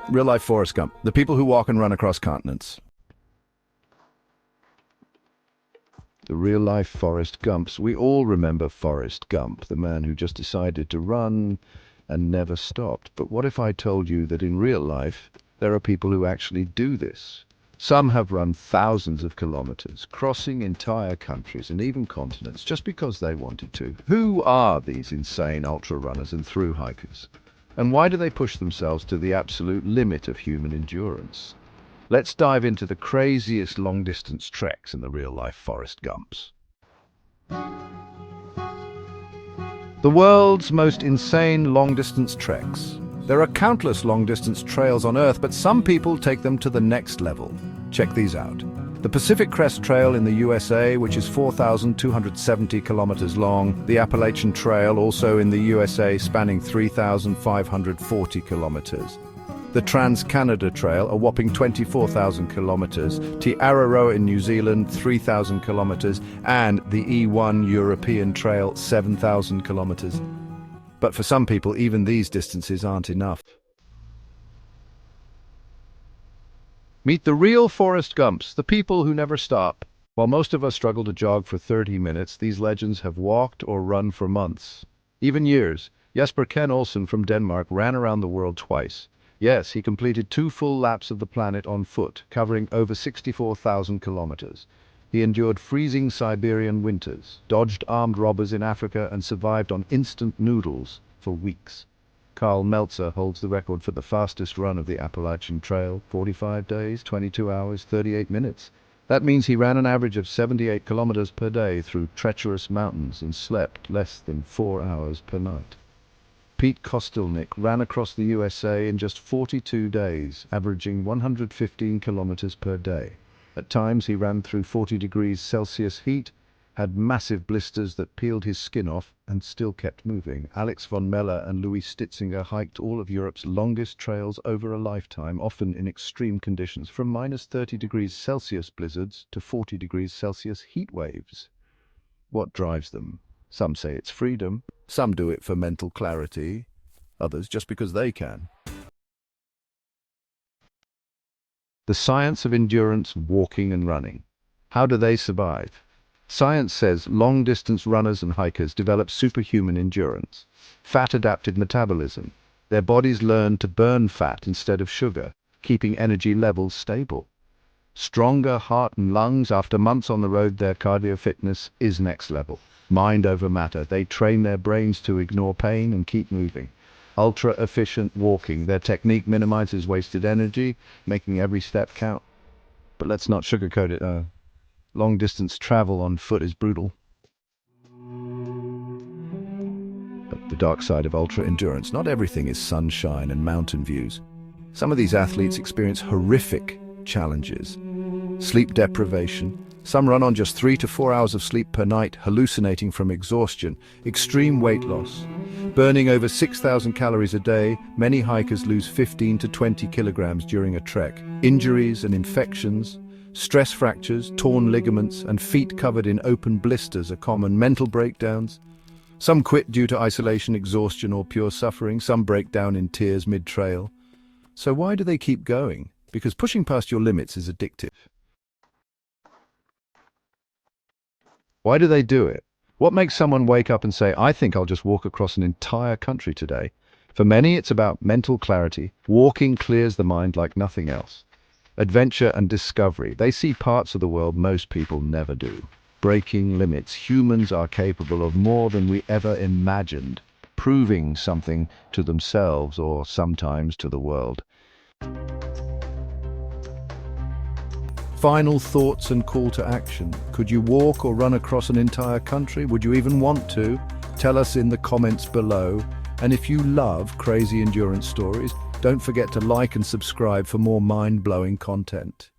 Real-life Forrest Gump, the people who walk and run across continents. The real-life Forrest Gumps. We all remember Forrest Gump, the man who just decided to run and never stopped. But what if I told you that in real life, there are people who actually do this? Some have run thousands of kilometers, crossing entire countries and even continents just because they wanted to. Who are these insane ultra-runners and thru-hikers? And why do they push themselves to the absolute limit of human endurance? Let's dive into the craziest long-distance treks in the real-life Forrest Gumps. The world's most insane long-distance treks. There are countless long-distance trails on Earth, but some people take them to the next level. Check these out. The Pacific Crest Trail in the USA, which is 4,270 kilometers long. The Appalachian Trail, also in the USA, spanning 3,540 kilometers. The Trans-Canada Trail, a whopping 24,000 kilometers. Te Araroa in New Zealand, 3,000 kilometers. And the E1 European Trail, 7,000 kilometers. But for some people, even these distances aren't enough. Meet the real Forrest Gumps, the people who never stop. While most of us struggle to jog for 30 minutes, these legends have walked or run for months, even years. Jesper Ken Olsen from Denmark ran around the world twice. Yes, he completed 2 full laps of the planet on foot, covering over 64,000 kilometers. He endured freezing Siberian winters, dodged armed robbers in Africa, and survived on instant noodles for weeks. Karl Meltzer holds the record for the fastest run of the Appalachian Trail, 45 days, 22 hours, 38 minutes. That means he ran an average of 78 kilometers per day through treacherous mountains and slept less than 4 hours per night. Pete Kostelnik ran across the USA in just 42 days, averaging 115 kilometers per day. At times he ran through 40 degrees Celsius heat, had massive blisters that peeled his skin off, and still kept moving. Alex von Meller and Louis Stitzinger hiked all of Europe's longest trails over a lifetime, often in extreme conditions, from minus 30 degrees Celsius blizzards to 40 degrees Celsius heat waves. What drives them? Some say it's freedom, some do it for mental clarity, others just because they can. The science of endurance, walking and running. How do they survive? Science says long-distance runners and hikers develop superhuman endurance, fat-adapted metabolism. Their bodies learn to burn fat instead of sugar, keeping energy levels stable. Stronger heart and lungs. After months on the road, their cardio fitness is next level. Mind over matter. They train their brains to ignore pain and keep moving. Ultra-efficient walking. Their technique minimizes wasted energy, making every step count. But let's not sugarcoat it. Long-distance travel on foot is brutal. But the dark side of ultra-endurance, not everything is sunshine and mountain views. Some of these athletes experience horrific challenges. Sleep deprivation. Some run on just 3 to 4 hours of sleep per night, hallucinating from exhaustion. Extreme weight loss. Burning over 6,000 calories a day, many hikers lose 15 to 20 kilograms during a trek. Injuries and infections. Stress fractures, torn ligaments, and feet covered in open blisters are common. Mental breakdowns. Some quit due to isolation, exhaustion, or pure suffering. Some break down in tears mid-trail. So why do they keep going? Because pushing past your limits is addictive. Why do they do it? What makes someone wake up and say, I think I'll just walk across an entire country today? For many, it's about mental clarity. Walking clears the mind like nothing else. Adventure and discovery. They see parts of the world most people never do. Breaking limits. Humans are capable of more than we ever imagined, proving something to themselves or sometimes to the world. Final thoughts and call to action. Could you walk or run across an entire country? Would you even want to? Tell us in the comments below. And if you love crazy endurance stories, don't forget to like and subscribe for more mind-blowing content.